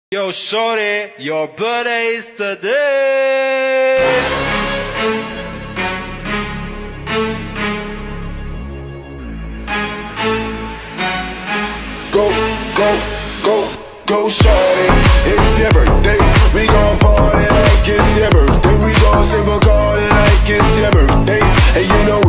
Yo, shorty, your birthday is today. Go, go, go, go, shorty. It's your birthday. We gon' party like it's your birthday. We gon' sip a party like it's your birthday. And you know